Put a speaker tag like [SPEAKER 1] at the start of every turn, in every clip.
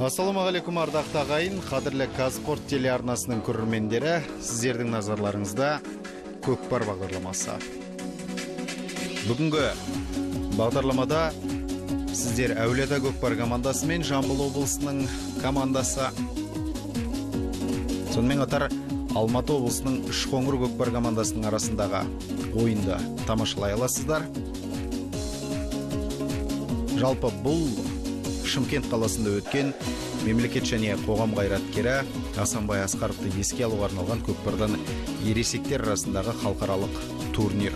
[SPEAKER 1] Ассалаумағалейкум ардақты ағайын, қадірлі Казспорт телеарнасының көрермендері, сіздердің назарларыңызда көкпар бағдарламасы. Бүгінгі бағдарламада сіздер Әулиеата көкпар командасы мен Жамбыл облысының командасы, сонымен қатар Алматы облысының Үшқоңыр көкпар командасының арасындағы ойынды тамашалай аласыздар. Жалпы бұл Шымкент қаласында өткен мемлекет және қоғам қайраткері Асанбай Асқаровты еске алуға арналған көкпардан ересектер арасындағы халықаралық турнир.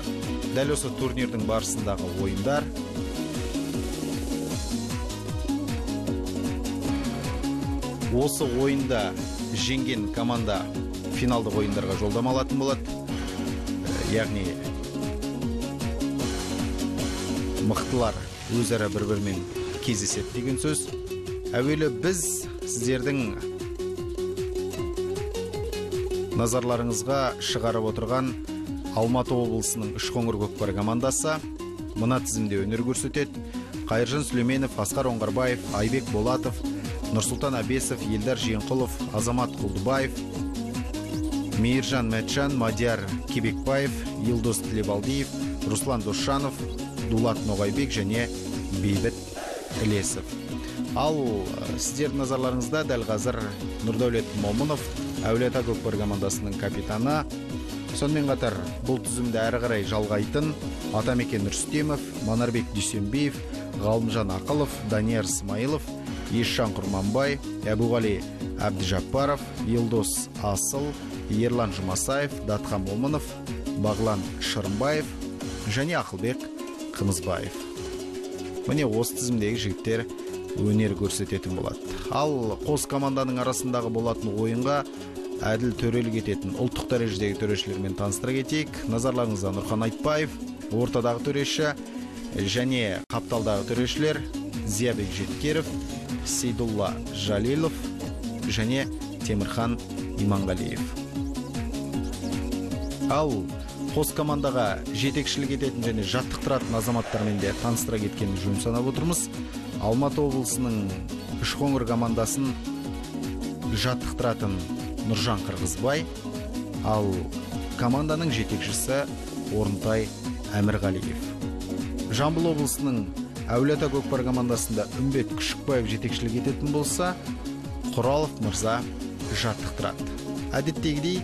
[SPEAKER 1] Дәл осы турнирдің барысындағы ойындар осы ойында жеңген команда финалдық ойындарға жолдама алатын болады. Яғни мықтылар өзара бір-бірімен кездеседі деген сөз. Әуелі біз сіздердің назарларыңызға шығарып отырған Алматы облысының Үшқоңыр көкпар командасы мына тізімде өнер көрсетеді. Қайыржан Сүлейменов, Асқар Оңғарбаев, Айбек Болатов, Нұрсұлтан Абесов, Елдар Жиенқұлов, Азамат Құлдыбаев, Мейіржан Мәтжан, Мадияр Кебекбаев, Елдос Тілебалдиев, Руслан Досжанов, Дулат Ноғайбек және Бейбіт Ілесов. Ал сіздердің назарларыңызда дәл қазір Нұрдәулет Момынов, Әулиеата көкпар командасының капитаны. Сонымен қатар бұл тізімді әрі қарай жалғайтын Атамекен Нұрстемов, Манарбек Дүйсенбиев, Ғалымжан Ақылов, Данияр Смайылов, Ешжан Құрманбай, Әбуғали Әбдіжаппаров, Елдос Асыл, Ерлан Жұмасаев, Датхан Момынов, Бағлан Шырымбаев және Ақылбек Қымызбаев. Міне осы тізімдегі жігіттер өнер көрсететін болады. Ал қос команданың арасындағы болатын ойынға әділ төрелік ететін ұлттық дәрежедегі төрешілермен таныстыра кетейік. Назарларыңызда Нұрхан Айтбаев, ортадағы төреші және қапталдағы төрешілер Зиябек Жеткеров, Сейдулла Жалилов және Темірхан Иманғалиев. Ал қос командаға жетекшілік ететін және жаттықтыратын азаматтармен де таныстыра кеткен жөн санап отырмыз. Алматы облысының Үшқоңыр командасын жаттықтыратын Нұржан Қырғызбай, ал команданың жетекшісі Орынтай Әмірғалиев. Жамбыл облысының Әулиеата көкпар командасында Үмбет Күшікбаев жетекшілік ететін болса, Құралов мырза жаттықтырады. Әдеттегідей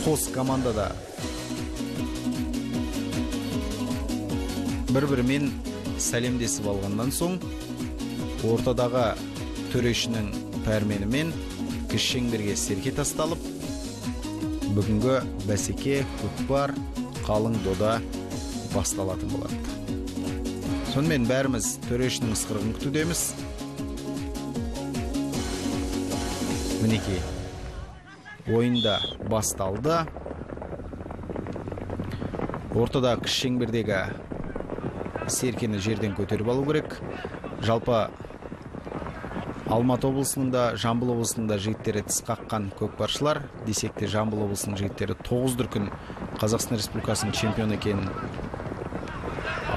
[SPEAKER 1] қос командада бір-бірімен сәлемдесіп алғаннан соң, ортадағы төрешінің пәрменімен кіші шеңберге серке тасталып, бүгінгі бәсеке көкпар қалың дода басталатын болады. Сонымен бәріміз төрешінің ысқырығын күтудеміз. Мінекей, ойында басталды. Ортада кіші шеңбердегі серкені жерден көтеріп алу керек. Жалпы Алматы облысының да, Жамбыл облысының да жігіттері тіс қаққан көкпаршылар. Десек те Жамбыл облысының жігіттері 9 дүркін Қазақстан Республикасының чемпионы екенін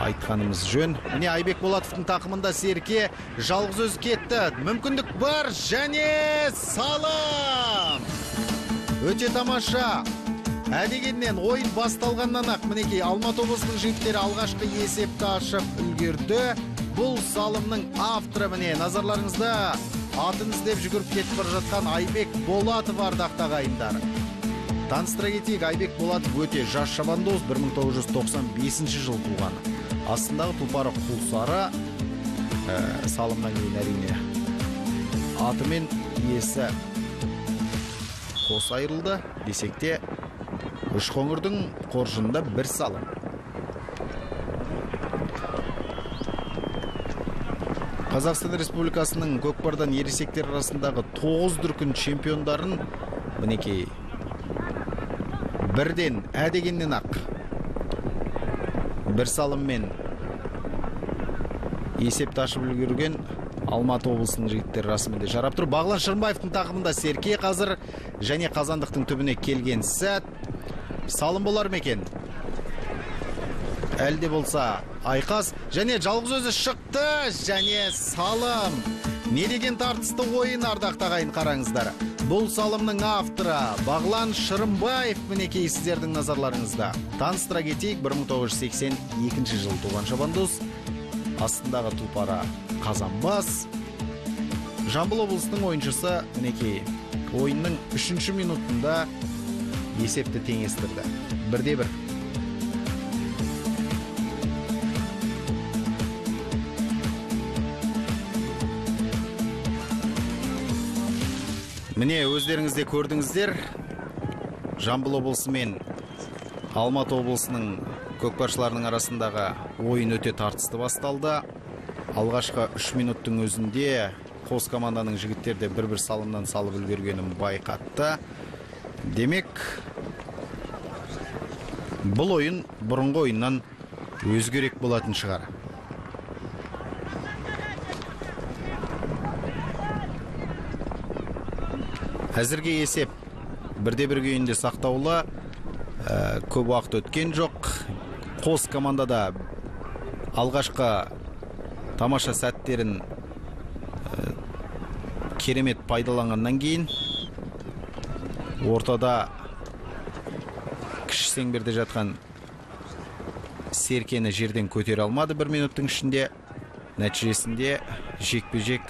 [SPEAKER 1] айтқанымыз жөн. Міне Айбек Болатовтың тақымында серке жалғыз өзі кетті. Мүмкіндік бар және салым! Өте тамаша! Әдегеннен ойын басталғаннан ақ мінекей Алматы облысының жігіттері алғашқы есепті ашып үлгерді. Бұл салымның авторы міне назарларыңызда атын іздеп жүгіріп кетіп бара жатқан Айбек Болатов ардақты ағайындар. Таныстыра кетейік, Айбек Болатов өте жас шабандоз, 1995 жыл туған. Астындағы тұлпары Құлсары, салымнан кейін әрине аты мен иесі қос айырылды. Десек те Үшқоңырдың қоржынында бір салым. Қазақстан Республикасының көкпардан ересектер арасындағы 9 дүркін чемпиондарын мінекей бірден әдегеннен ақ бір салыммен есепті ашып үлгерген Алматы облысының жігіттері расымен де жарап тұр. Бағлан Шырымбаевтың тақымында серке қазір және қазандықтың түбіне келген сәт. Салым болар мекен? Әлде болса айқас және жалғыз өзі шықты және салым. Не деген тартысты ойын, ардақты ағайын, қараңыздар. Бұл салымның авторы Бағлан Шырымбаев мінекей сіздердің назарларыңызда. Таныстыра кетейік, 1982 жыл туған шабандоз. Астындағы тұлпары Қазанбас. Жамбыл облысының ойыншысы мінекей ойынның 3-ші минутында есепті теңестірді. 1-1. Міне, өздеріңізде көрдіңіздер, Жамбыл облысы мен Алматы облысының көкпаршыларының арасындағы ойын өте тартысты басталды. Алғашқы 3 минуттың өзінде қос команданың жігіттерде бір-бір салымнан салып үлгергенін байқатты. Демек, бұл ойын бұрынғы ойыннан өзгерек болатын шығар. Әзірге есеп 1-1 күйінде сақтаулы, көп уақыт өткен жоқ. Қос командада алғашқы тамаша сәттерін керемет пайдаланғаннан кейін ортада кіші сеңберде жатқан Серкені жерден көтере алмады 1 минуттың ішінде. Нәтижесінде жекпе-жек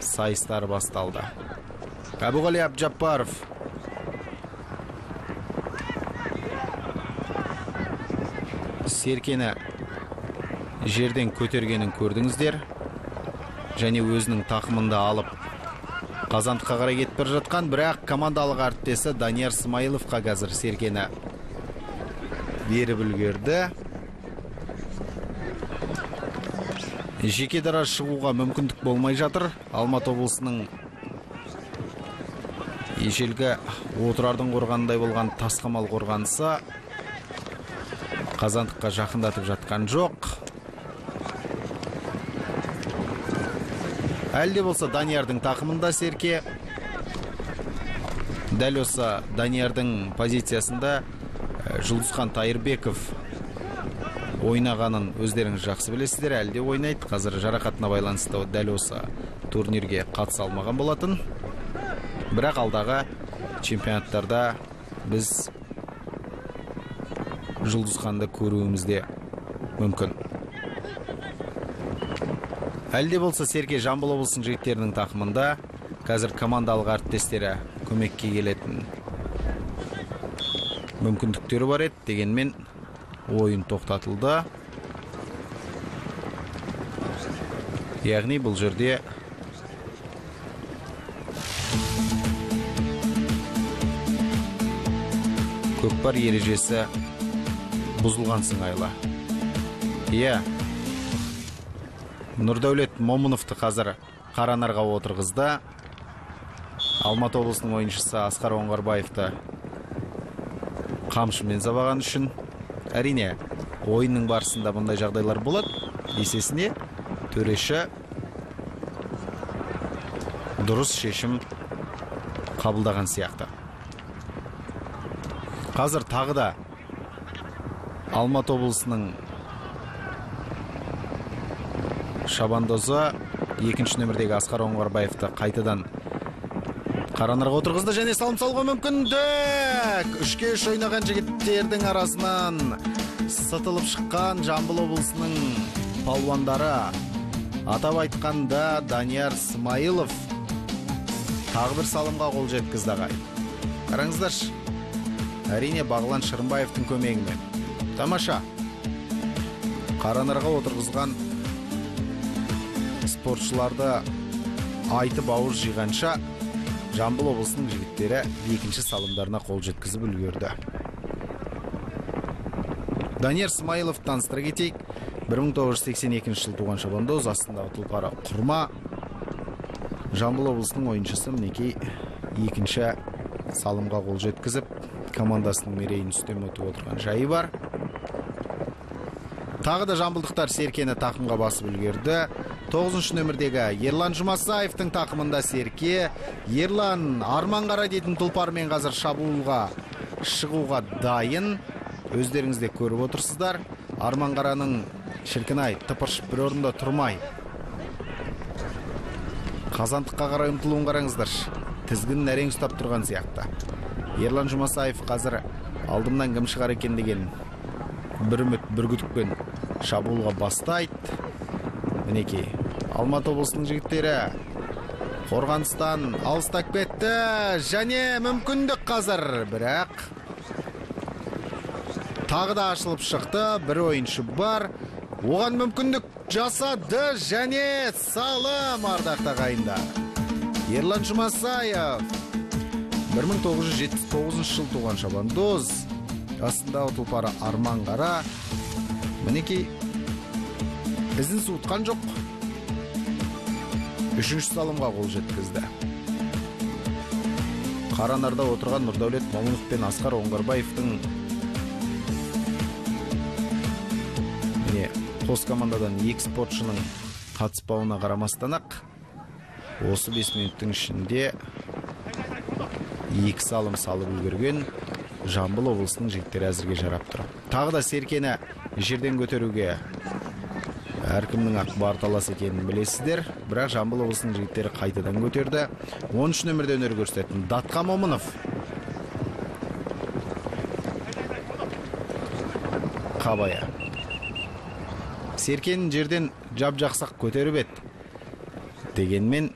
[SPEAKER 1] сайыстары басталды. Әбуғали Абджаппаров Серкені жерден көтергенін көрдіңіздер. Және өзінің тақымында алып Қазандыққа қарай кетіп бара жатқан, бірақ командалық әріптесі Данияр Смайыловқа қазір Серкені беріп үлгерді. Жеке дара шығуға мүмкіндік болмай жатыр. Алматы облысының ежелгі отырардың қорғанындай болған Тасқамал қорғанысы Қазандыққа жақындатып жатқан жоқ. Әлде болса Даниярдың тақымында Серке. Дәл осы Даниярдың позициясында Жұлдызхан Тайырбеков ойнағанын өздеріңіз жақсы білесіздер. Әлде ойнайды. Қазір жарақатына байланысты дәл осы турнирге қатыса алмаған болатын. Бірақ алдағы чемпионаттарда біз Жұлдызханды көруімізде мүмкін. Әлде болса Серке Жамбыл облысының жігіттерінің тақымында. Қазір командалық әріптестері көмекке келетін мүмкіндіктері бар еді. Дегенмен ойын тоқтатылды. Яғни бұл жерде көкпар ережесі бұзылған сыңайлы. Нұрдәулет Момыновты қазір Қаранарға отырғызды. Алматы облысының ойыншысы Асқар Оңғарбаевты қамшымен сабаған үшін. Әрине, ойынның барысында бұндай жағдайлар болады. Есесіне төреші дұрыс шешім қабылдаған сияқты. Қазір тағы да Алматы облысының шабандозы екінші нөмірдегі Асқар Оңғарбаевты қайтадан Қаранарға отырғызды және салым салуға мүмкіндік. 3-3 ойнаған жігіттердің арасынан сытылып шыққан Жамбыл облысының палуандары. Атап айтқанда Данияр Смайылов тағы бір салымға қол жеткізді ағайын. Қараңыздаршы. Әрине Бағлан Шырымбаевтың көмегімен. Тамаша. Қаранарға отырғызған спортшыларды айтып ауыз жиғанша Жамбыл облысының жігіттері екінші салымдарына қол жеткізіп үлгерді. Данияр Смайылов таныстыра кетейік. 1982 жыл туған шабандоз, астындағы тұлпары Құрма. Жамбыл облысының ойыншысы мінекей екінші салымға қол жеткізіп, командасының мерейін үстем өтіп отырған жайы бар. Тағы да жамбылдықтар Серкені тақымға басып үлгерді. 9-шы нөмірдегі Ерлан Жұмасаевтың тақымында Серке. Ерлан Арманғара дейтін тұлпармен қазір шабуылға шығуға дайын. Өздеріңізде көріп отырсыздар. Арманғараның шіркінай тыпыршып бір орында тұрмай қазандыққа қарай ұмтылуын қараңыздар. Тізгінін әрең ұстап тұрған сияқты. Ерлан Жұмасаев қазір алдымнан кім шығар екен деген бір үміт, бір күдікпен шабуылға бастайды. Мінекей, Алматы облысының жігіттері қорғаныстан алыстап кетті. Және мүмкіндік қазір, бірақ тағы да ашылып шықты. Бір ойыншы бар. Оған мүмкіндік жасады және салым, ардақты ағайындар. Ерлан Жұмасаев 1979 жыл туған шабандоз. Астындағы тұлпары Арман Қара. Мінекей, ізін суытқан жоқ. Үшінші салымға қол жеткізді. Қаранарда отырған Нұрдәулет Момынов пен Асқар Оңғарбаевтың қос командадан екі спортшының қатыспауына қарамастан-ақ осы 5 минуттың ішінде 2 салым салып үлгерген Жамбыл облысының жігіттері әзірге жарап тұр. Тағы да Серкені жерден көтеруге әркімнің ақ бар талас екенін білесіздер, бірақ Жамбыл облысының жігіттері қайтадан көтерді. 13 нөмірде өнер көрсететін Датқа Момынов. Қабая. Серкенін жерден жап-жақсақ көтеріп еді. Дегенмен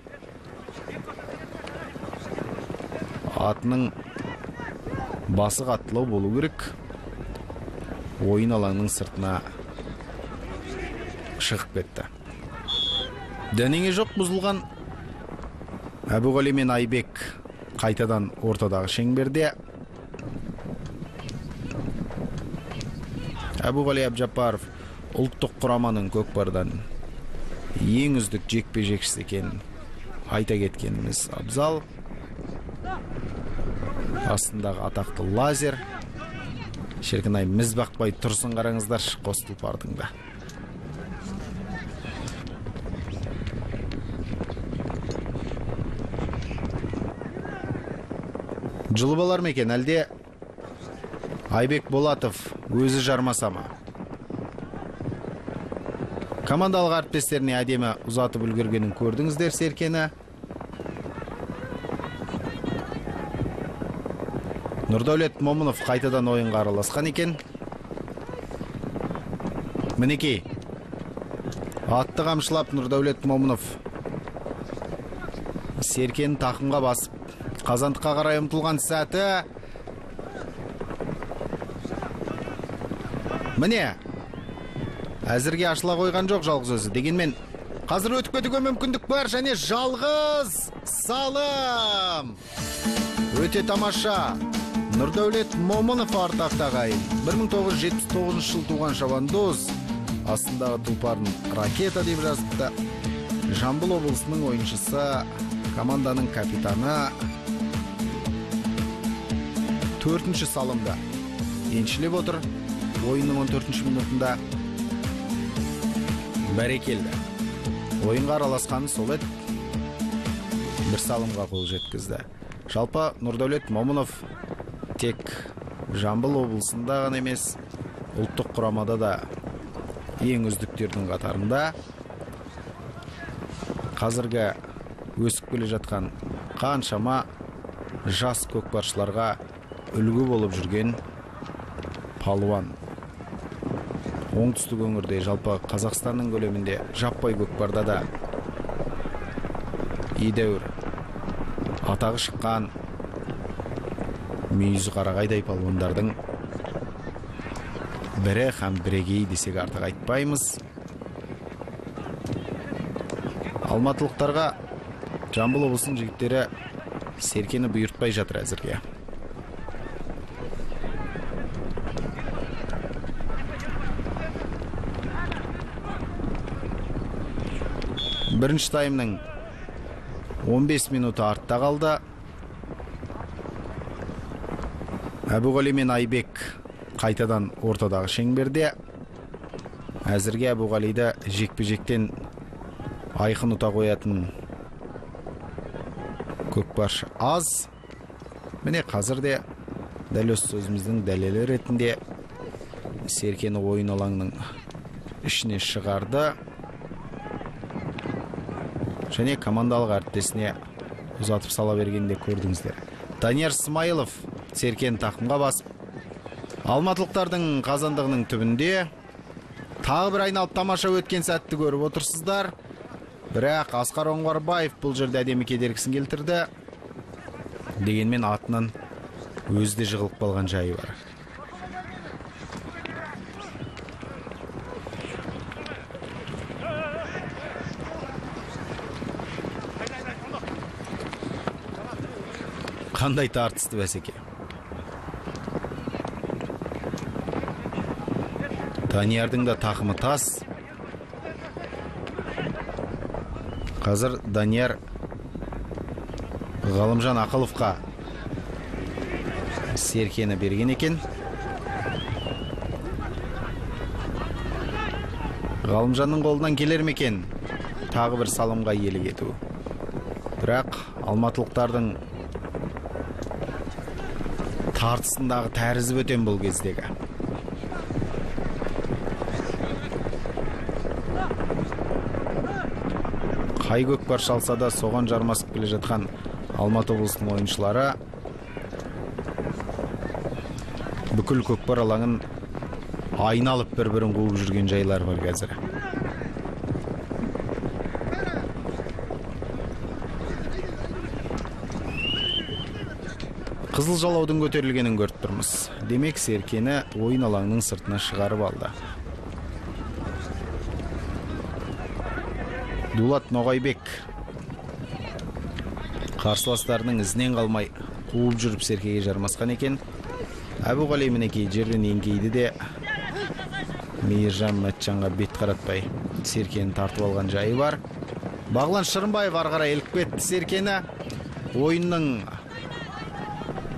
[SPEAKER 1] атының басы қаттылау болу керек. Ойын алаңның сыртына шығып кетті. Дәнеңе жоқ бұзылған. Әбуғали мен Айбек қайтадан ортадағы шеңберде. Әбуғали Әбжапаров ұлттық құраманың көкпардан ең үздік жекпе-жекшісі екенін айта кеткеніміз абзал. Астындағы атақты лазер. Шіркін-ай, міз бақпай тұрсын қараңыздар қос тұлпардың да. Жылы болар ма екен, әлде Айбек Болатов өзі жармаса ма? Командалық әріптестеріне әдемі ұзатып үлгергенін көрдіңіздер Серкені. Нұрдәулет Момынов қайтадан ойынға араласқан екен. Мінекей, атты қамшылап Нұрдәулет Момынов Серкені тақымға басып, қазандыққа қарай ұмтылған сәті. Міне, әзірге ашыла қойған жоқ жалғыз өзі. Дегенмен, қазір өтіп кетуге мүмкіндік бар және жалғыз салым. Өте тамаша. Нұрдәулет Момынов ардақты ағайын. 1979 жыл туған шабандоз. Астындағы тұлпарын ракета деп жазыпты. Жамбыл облысының ойыншысы, команданың капитаны. 4-ші салымда еншілеп отыр. Ойынның 14-ші минутында. Бәрекелді. Ойынға араласқаны сол еді. Бір салымға қол жеткізді. Жалпы Нұрдәулет Момынов тек Жамбыл облысында ғана емес, ұлттық құрамада да ең үздіктердің қатарында. Қазіргі өсіп келе жатқан қаншама жас көкпаршыларға үлгі болып жүрген палуан. Оңтүстік өңірде, жалпы Қазақстанның көлемінде жаппай көкпарда да едәуір атағы шыққан мүйізі қарағайдай палуандардың бірі һәм бірегей десек артық айтпаймыз. Алматылықтарға Жамбыл облысының жігіттері Серкені бұйыртпай жатыр әзірге. Бірінші таймның 15 минуты артта қалды. Әбуғали мен Айбек қайтадан ортадағы шеңберде. Әзірге Әбуғалиді жекпе-жектен айқын ұта қоятын көкпаршы аз. Міне қазірде дәл осы сөзіміздің дәлелі ретінде Серкені ойын алаңның ішіне шығарды. және командалық әріптесіне ұзатып сала бергенде көрдіңіздер. Данияр Смайылов Серкені тақымға басып, алматылықтардың қазандығының түбінде тағы бір айналып тамаша өткен сәтті көріп отырсыздар. Бірақ Асқар Оңғарбаев бұл жерде әдемі кедергісін келтірді. Дегенмен атынан өзі де жығылып қалған жайы бар. Қандай тартысты бәсеке. Даниярдың да тақымы тас. Қазір Данияр Ғалымжан Ақыловқа Серкені берген екен. Ғалымжанның қолынан келер ме екен тағы бір салымға иелік ету. Бірақ алматылықтардың тартысындағы тәрізі бөтен бұл кездегі. Қай көкпар шалса да соған жармасып келе жатқан Алматы облысының ойыншылары бүкіл көкпар алаңын айналып бір-бірін қуып жүрген жайлар бар қазір. Қызыл жалаудың көтерілгенін көріп тұрмыз. Демек Серкені ойын алаңының сыртына шығарып алды. Дулат Ноғайбек қарсыластарының ізінен қалмай қуып жүріп Серкеге жармасқан екен. Әбуғали мінекей жерден еңкейді де Мейіржан Мәтжанға бет қаратпай Серкені тартып алған жайы бар. Бағлан Шырынбаев ары қарай іліп кетті Серкені. Ойынның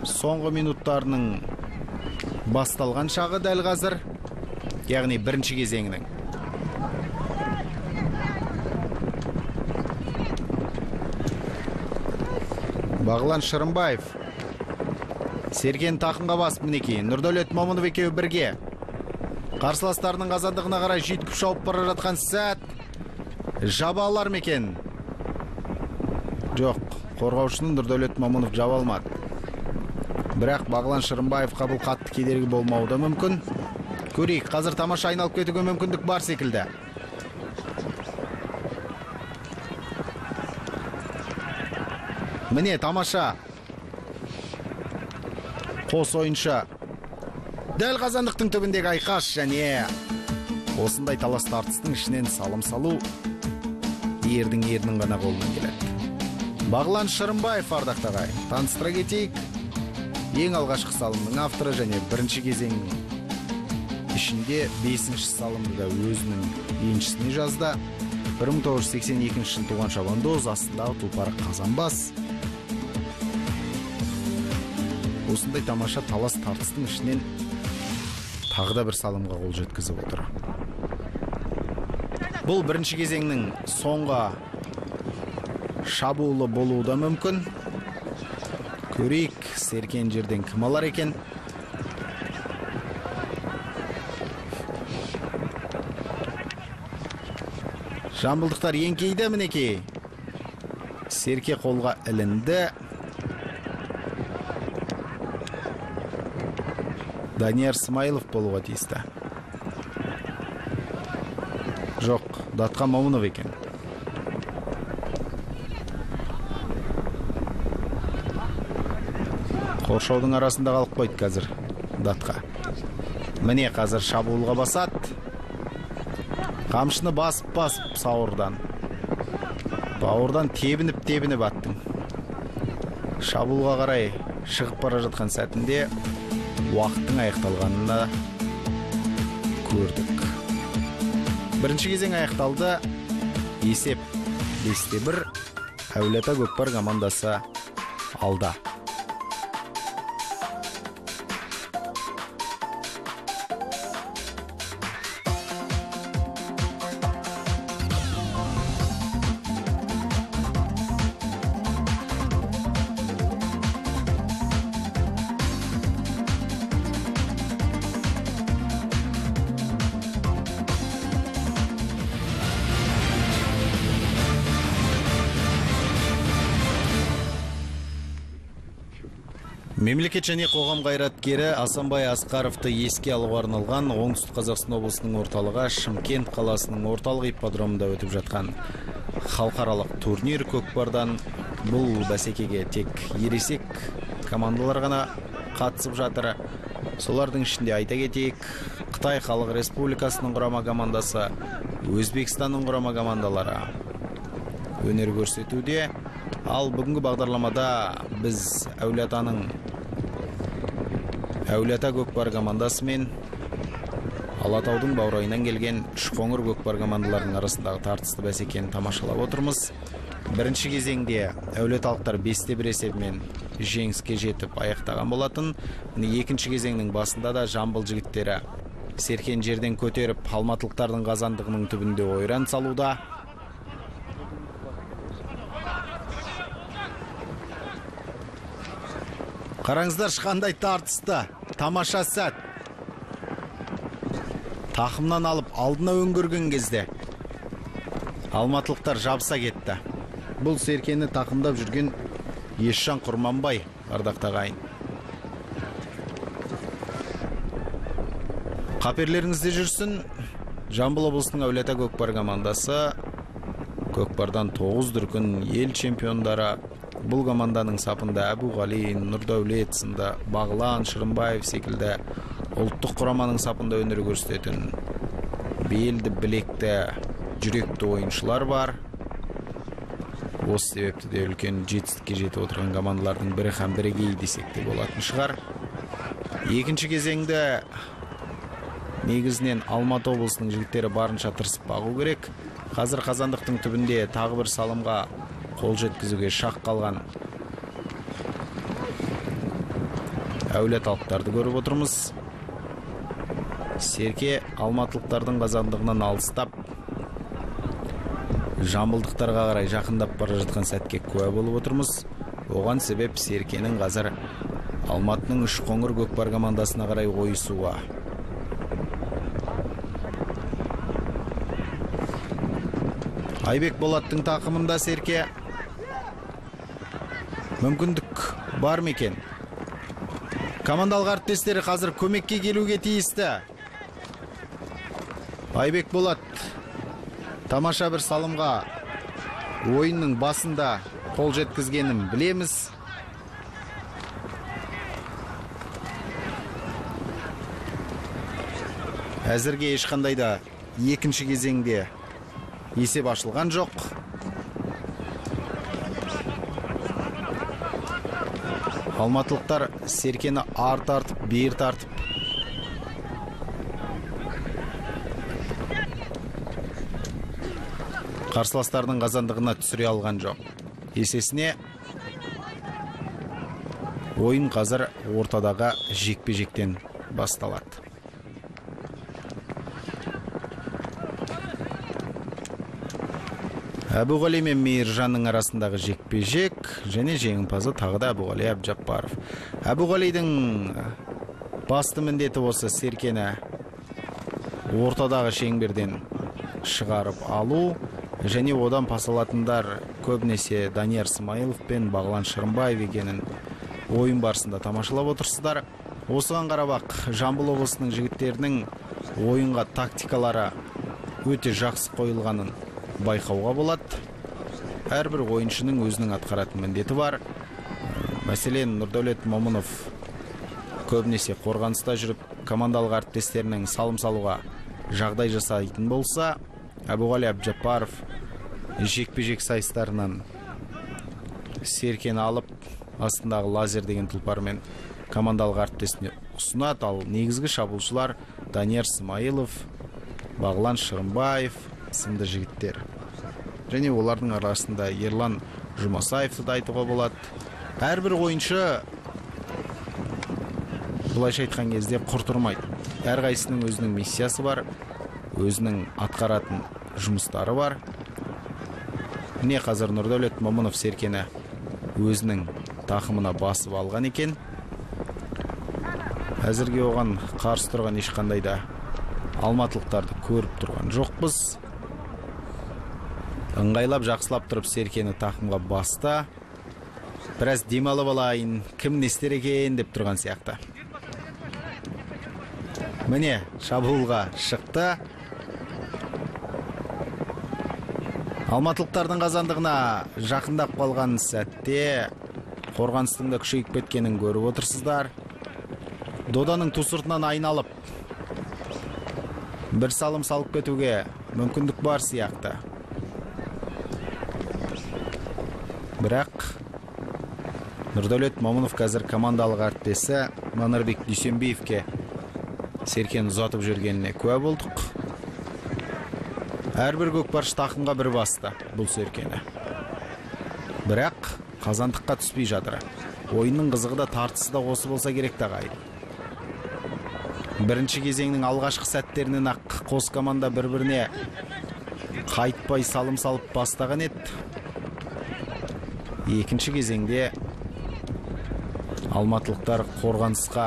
[SPEAKER 1] соңғы минуттарының басталған шағы дәл қазір, яғни бірінші кезеңнің. Бағлан Шырынбаев Серкені тақымға басып мінекей. Нұрдәулет Момынов екеуі бірге. Қарсыластарының қазандығына қарай жүйткіп шауып бара жатқан сәт. Жаба алар ма екен? Жоқ, қорғаушының Нұрдәулет Момынов жаба алмады. Бірақ Бағлан Шырынбаевқа бұл қатты кедергі болмауы да мүмкін. Көрейік, қазір тамаша айналып кетуге мүмкіндік бар секілді. Міне тамаша. Қос ойыншы. Дәл қазандықтың түбіндегі айқас және осындай талас тартыстың ішінен салым салу ердің ғана қолынан келеді. Бағлан Шырынбаев ардақты ағай. Таныстыра кетейік. Ең алғашқы салымның авторы және бірінші кезеңнің ішінде 5-ші салымды да өзінің еншісіне жазды. 1982 жылы туған шабандоз, астындағы тұлпары Қазанбас. Осындай тамаша талас тартыстың ішінен тағы да бір салымға қол жеткізіп отыр. Бұл бірінші кезеңнің соңғы шабуылы болуы да мүмкін. Көрейік, Серкен жерден кім алар екен? Жамбылдықтар еңкейді мінекей. Серке қолға ілінді. Данияр Смайылов болуға тиісті. Жоқ, Датқа Момынов екен. Қоршаудың арасында қалып қойды қазір Датқа. Міне қазір шабуылға басады. Қамшыны басып сауырдан. Бауырдан тебініп аттың. Шабуылға қарай шығып бара жатқан сәтінде уақыттың аяқталғанына көрдік. Бірінші кезең аяқталды. Есеп 5-1. Әулиеата көкпар командасы алда. Мемлекет және қоғам қайраткері Асанбай Асқаровты еске алуға арналған Оңтүстік Қазақстан облысының орталығы Шымкент қаласының орталық ипподромында өтіп жатқан халықаралық турнир көкпардан. Бұл бәсекеге тек ересек командалар ғана қатысып жатыр. Солардың ішінде айта кетейік, Қытай Халық Республикасының құрама командасы, Өзбекстанның құрама командалары өнер көрсетуде. Ал бүгінгі бағдарламада біз Әулиеата көкпар командасы мен Алатаудың баурайынан келген Үшқоңыр көкпар командаларының арасындағы тартысты бәсекені тамашалап отырмыз. Бірінші кезеңде әулиеталықтар 5-1 есебімен жеңіске жетіп аяқтаған болатын. Екінші кезеңнің басында да Жамбыл жігіттері серкен жерден көтеріп, алматылықтардың қазандығының түбінде ойран салуда. Қараңыздар, қандай тартысты, тамаша сәт. Тақымнан алып алдына өңгерген кезде алматылықтар жабыса кетті. Бұл серкені тақымдап жүрген Есжан Құрманбай, ардақты ағайын. Қаперлеріңізде жүрсін. Жамбыл облысының Әулиеата көкпар командасы көкпардан 9 дүркін ел чемпиондары. Бұл команданың сапында Әбуғали, Нұрдәулет сынды, Бағлан, Шырымбаев секілді ұлттық құраманың сапында өнер көрсететін белді, білекті, жүректі ойыншылар бар. Осы себепті де үлкен жетістікке жетіп отырған командалардың бірі һәм бірегейі десек те болатын шығар. Екінші кезеңді негізінен Алматы облысының жігіттері барынша тырысып бағу керек. Қазір қазандықтың түбінде тағы бір салымға қол жеткізуге шақ қалған әулиеталықтарды көріп отырмыз. Серке алматылықтардың қазандығынан алыстап, жамбылдықтарға қарай жақындап бара жатқан сәтке куә болып отырмыз. Оған себеп Серкенің қазір Алматының Үшқоңыр көкпар командасына қарай ойысуға. Айбек Болаттың тақымында Серке. Мүмкіндік бар ма екен? Командалық әріптестері қазір көмекке келуге тиісті. Айбек Болат тамаша бір салымға ойынның басында қол жеткізгенін білеміз. Әзірге ешқандай да екінші кезеңде есеп ашылған жоқ. Алматылықтар Серкені арт артып, бер тартып. Қарсыластардың қазандығына түсіре алған жоқ. Есесіне ойын қазір ортадағы жекпе-жектен басталады. Әбуғали мен Мейіржанның арасындағы жекпе-жек және жеңімпазы тағы да Әбуғали Әбжаппаров. Әбуғалидің басты міндеті осы Серкені ортадағы шеңберден шығарып алу және одан пас алатындар көбінесе Данияр Смайылов пен Бағлан Шырымбаев екенін ойын барысында тамашалап отырсыздар. Осыған қарабақ Жамбыл облысының жігіттерінің ойынға тактикалары өте жақсы қойылғанын байқауға болады. Әрбір ойыншының өзінің атқаратын міндеті бар. Мәселен, Нұрдәулет Момынов көбінесе қорғаныста жүріп, командалық әріптестерінің салым салуға жағдай жасайтын болса, Әбуғали Әбжаппаров жекпе-жек сайыстарынан Серкені алып, астындағы лазер деген тұлпармен командалық әріптесіне ұсынады. Ал негізгі шабуылшылар Данияр Смайылов, Бағлан Шырымбаев сынды жігіттер. Және олардың арасында Ерлан Жұмасаевты да айтуға болады. Әрбір ойыншы бұлайша айтқан кезде құртырмайды. Әрқайсының өзінің миссиясы бар, өзінің атқаратын жұмыстары бар. Міне қазір Нұрдәулет Момынов Серкені өзінің тақымына басып алған екен. Әзірге оған қарсы тұрған ешқандай да алматылықтарды көріп тұрған жоқпыз. Ыңғайлап жақсылап тұрып Серкені тақымға баста. біраз дем алып алайын, кім не істер екен деп тұрған сияқты. Міне, шабуылға шықты. Алматылықтардың қазандығына жақындап қалған сәтте қорғаныстың да күшейіп кеткенін көріп отырсыздар. Доданың ту сыртынан айналып бір салым салып кетуге мүмкіндік бар сияқты. Бірақ Нұрдәулет Момынов қазір командалық әріптесі Манарбек Дүйсенбиевке серкені ұзатып жүргеніне куә болдық. Әрбір көкпаршы тақымға бір басты бұл серкені. Бірақ қазандыққа түспей жатыр. Ойынның қызығы да тартысы да осы болса керек тағайын. Бірінші кезеңнің алғашқы сәттерінен ақ қос команда бір-біріне қайтпай салым салып бастаған еді. Екінші кезеңде алматылықтар қорғанысқа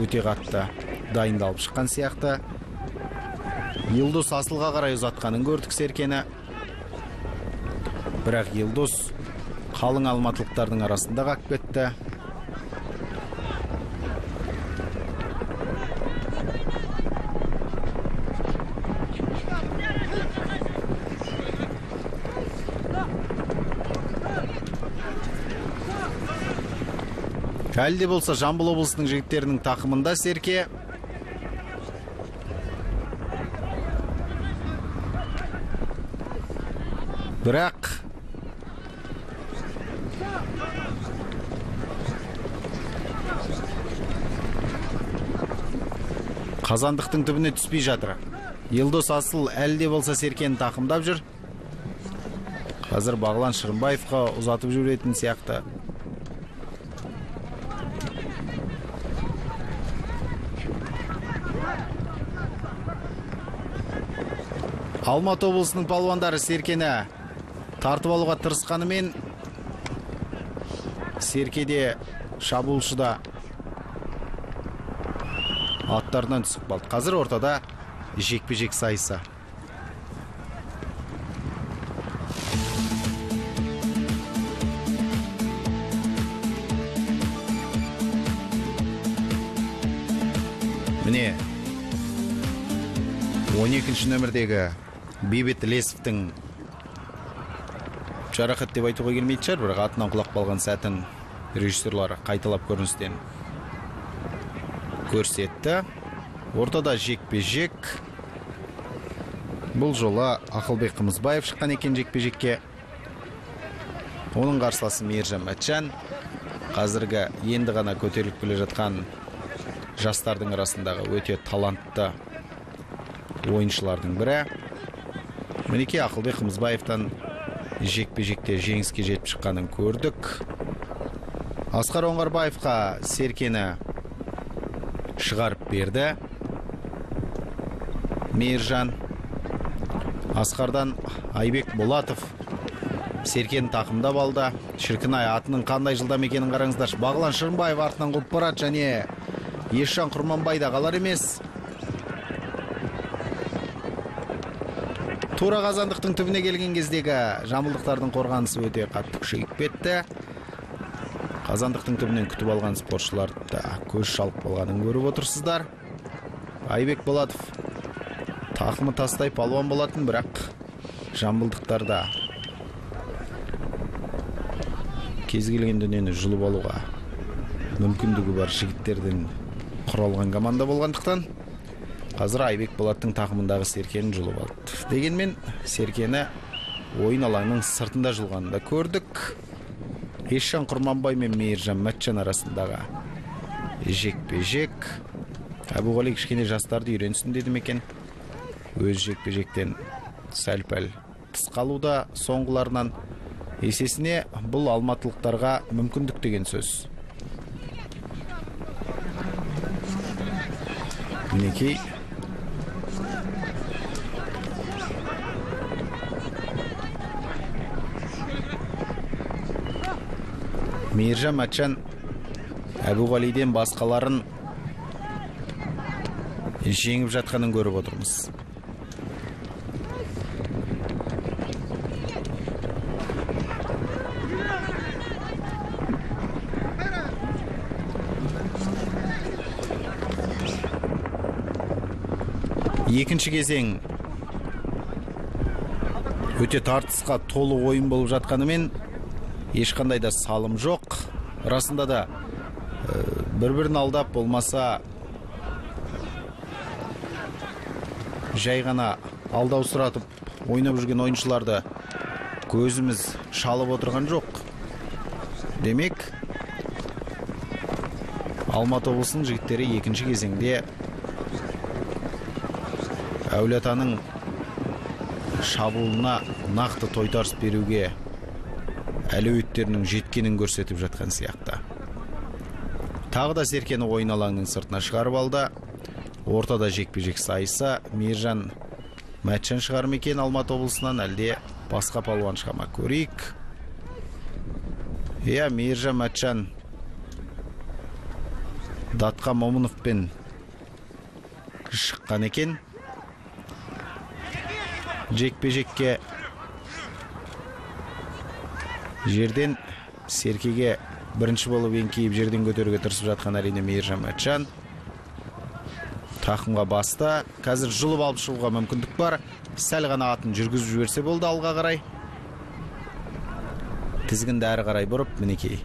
[SPEAKER 1] өте қатты дайындалып шыққан сияқты. Йылдос асылға қарай ұзатқанын көрдік серкені. Бірақ Йылдос қалың алматылықтардың арасында қақып кетті. Әлде болса Жамбыл облысының жігіттерінің тақымында серке. Бірақ қазандықтың түбіне түспей жатыр. Йылдос асыл әлде болса серкені тақымдап жүр. Қазір Бағлан Шырымбаевқа ұзатып жүретін сияқты. Алматы облысының палуандары серкені тартып алуға тырысқанымен серкеде шабуылшыда аттарынан түсіп қалды. Қазір ортада жекпе-жек сайысы. Міне 12-ші нөмірдегі Бейбет Лесовтың жарақат деп айтуға келмейді шығар, бірақ атынан құлап қалған сәтін режиссерлары қайталап көріністен көрсетті. Ортада жекпе-жек. Бұл жолы Ақылбек Қымызбаев шыққан екен жекпе-жекке. Оның қарсыласы Мейіржан Мәтжан. Қазіргі енді ғана көтеріліп келе жатқан жастардың арасындағы өте талантты ойыншылардың бірі. Мінекей Ақылбек Қымызбаевтан жекпе-жекте жеңіске жетіп шыққанын көрдік. Асқар Оңғарбаевқа серкені шығарып берді Мейіржан. Асқардан Айбек Болатов серкені тақымдап алды. Шіркін-ай, атының қандай жылдам екенін қараңыздар. Бағлан Шырымбаев артынан қуып барады және Ешжан Құрманбай да қалар емес. Тура қазандықтың түбіне келген кездегі жамбылдықтардың қорғанысы өте қатты күшейіп кетті. Қазандықтың түбінен күтіп алған спортшылар да көз шалып болғанын көріп отырсыздар. Айбек Болатов тақымы тастай палуан болатын, бірақ жамбылдықтарда кез келген дүниені жұлып алуға мүмкіндігі бар жігіттерден құралған команда болғандықтан қазір Айбек Болаттың тақымындағы серкені жұлып алды. Дегенмен серкені ойын алаңның сыртында жұлғанында көрдік. Ешжан Құрманбай мен Мейіржан Мәтжан арасындағы жекпе-жек. Әбуғали кішкене жастарды үйренсін деді екен. Өз жекпе-жектен сәл-пәл тыс қалуда соңғыларынан. Есесіне бұл алматылықтарға мүмкіндік деген сөз. Мінекей Мейіржан Мәтжан Әбуғалиден басқаларын жеңіп жатқанын көріп отырмыз. Екінші кезең өте тартысқа толы ойын болып жатқанымен ешқандай да салым жоқ. Расында да бір-бірін алдап болмаса жай ғана алдау сұратып ойнап жүрген ойыншыларды көзіміз шалып отырған жоқ. Демек, Алматы облысының жігіттері екінші кезеңде Әулиеатаның шабуылына нақты тойтарыс беруге әлеуеттерінің жеткенін көрсетіп жатқан сияқты. Тағы да Серкені ойын алаңының сыртына шығарып алды. Ортада жекпе-жек сайысы. Мейіржан Мәтжан шығар ма екен Алматы облысынан, әлде басқа палуан шыға ма, көрейік. Мейіржан Мәтжан Датқа Момыновпен шыққан екен. Жекпе-жекке жерден Серкеге бірінші болып еңкейіп жерден көтеруге тырысып жатқан әрине Мейіржан Мәтжан. Тақымға басты. Қазір жұлып алып шығуға мүмкіндік бар. Сәл ғана атын жүргізіп жіберсе болды алға қарай. Тізгінді әрі қарай бұрып, мінекей.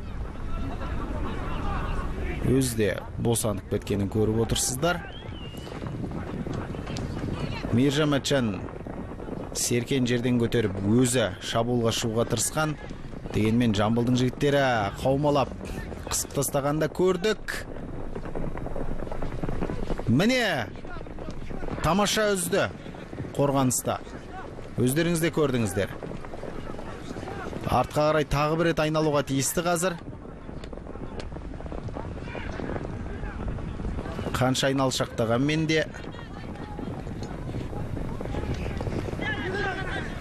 [SPEAKER 1] Өзі де босанып кеткенін көріп отырсыздар. Мейіржан Мәтжан Серкен жерден көтеріп өзі шабуылға шығуға тырысқан. Дегенмен Жамбылдың жігіттері қаумалап қысып тастағанда көрдік. Міне, тамаша үзді қорғаныста. Өздеріңіз де көрдіңіздер. Артқа қарай тағы бір рет айналуға тиісті қазір. Қанша айналшақтағанмен де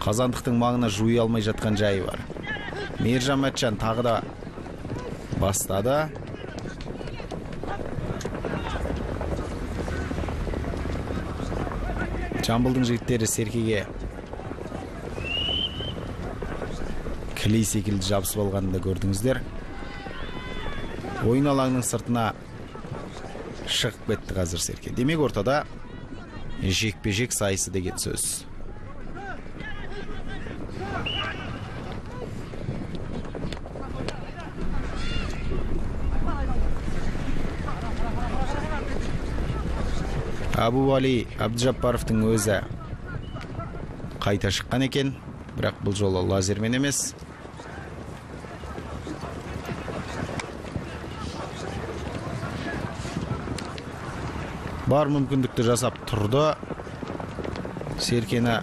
[SPEAKER 1] қазандықтың маңына жуи алмай жатқан жайы бар. Мейіржан Мәтжан тағы да бастады. Жамбылдың жігіттері Серкеге кілей секілді жабысып алғанында көрдіңіздер. Ойын алаңның сыртына шығып кетті қазір Серке. Демек ортада жекпе-жек сайысы деген сөз. Абу-Али Абдыжаппаровтың өзі қайта шыққан екен, бірақ бұл жолы лазермен емес. Бар мүмкіндікті жасап тұрды. Серкені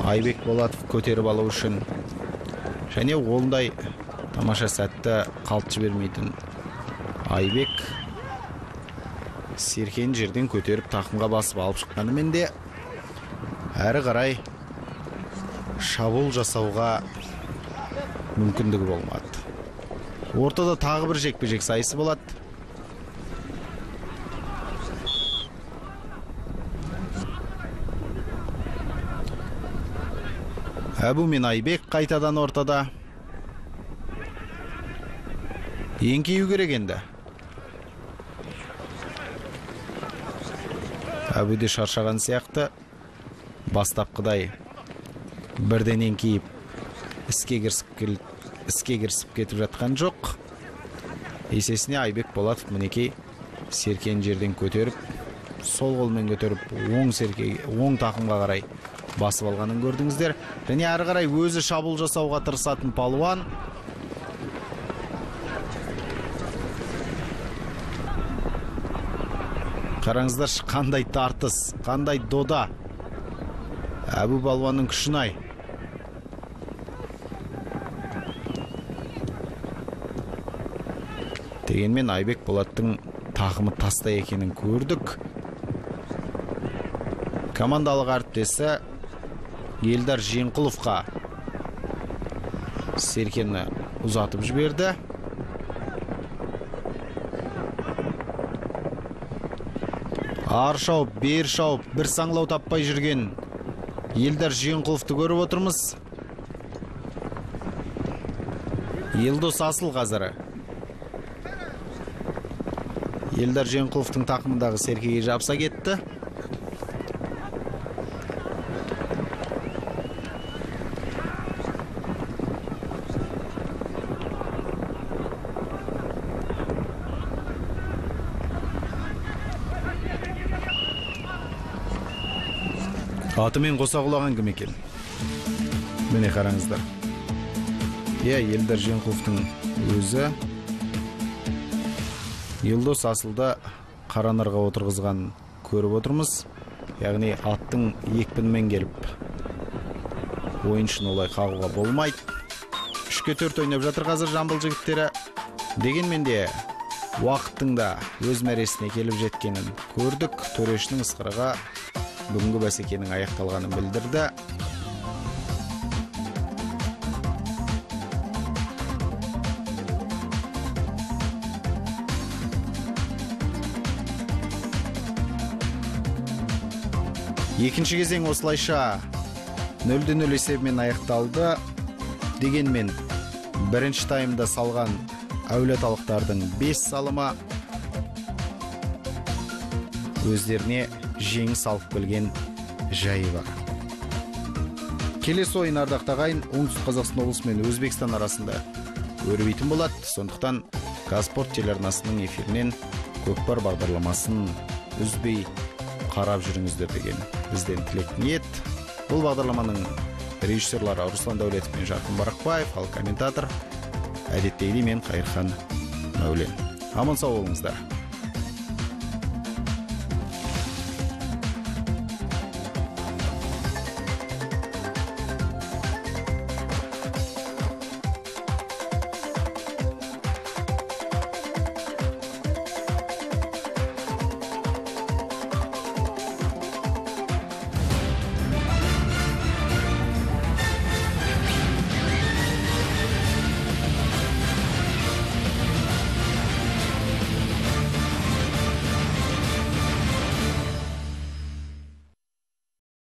[SPEAKER 1] Айбек Болатов көтеріп алу үшін. Және ондай тамаша сәтті қалт жібермейтін Айбек Серкені жерден көтеріп тақымға басып алып шыққанымен де әрі қарай шабуыл жасауға мүмкіндігі болмады. Ортада тағы бір жекпе-жек сайысы болады. Әбу мен Айбек қайтадан ортада. Еңкею керек енді. Әбу де шаршаған сияқты. Бастапқыдай бірден еңкейіп іске кірісіп кетіп жатқан жоқ. Есесіне Айбек Болатов мінекей Серкені жерден көтеріп, сол қолмен көтеріп, оң тақымға қарай басып алғанын көрдіңіздер. Және әрі қарай өзі шабуыл жасауға тырысатын палуан. Қараңыздар, қандай тартыс, қандай дода. Әбу палуанның күшін ай. Дегенмен Айбек Болаттың тақымы таста екенін көрдік. Командалық әріптесі Елдар Жиенқұловқа Серкені ұзатып жіберді. Ар шауып, бер шауып, бір саңлау таппай жүрген Елдар Жиенқұловты көріп отырмыз. Елдос асыл қазірі. Елдар Жиенқұловтың тақымындағы Серкеге жапса кетті. Атымен қоса құлаған кім екен? Міне қараңыздар. Елдар Женқұловтың өзі Елдос Асылда Қаранарға отырғызған көріп отырмыз. Яғни аттың екпінімен келіп ойыншыны олай қағуға болмайды. 3-4 ойнап жатыр қазір Жамбыл жігіттері. Дегенмен де уақыттың да өз мәресіне келіп жеткенін көрдік. Төрешінің ысқырығы бүгінгі бәсекенің аяқталғанын білдірді. Екінші кезең осылайша 0-0 есебімен аяқталды. Дегенмен бірінші таймда салған әулиеталықтардың 5 салымы өздеріне жеңіс алып келген жайы бар. Келесі ойын ардақ ағайын Оңтүстік Қазақстан облысы мен Өзбекстан арасында өрбейтін болады. Сондықтан Қазспорт телеарнасының эфирінен көкпар бағдарламасын үзбей қарап жүріңіздер деген бізден тілек ниет. Бұл бағдарламаның режиссерлары Руслан Дәулетов пен Жарқын Барақбаев, ал комментатор әдеттегідей мен Қайырхан Мәулен. Аман сау болыңыздар.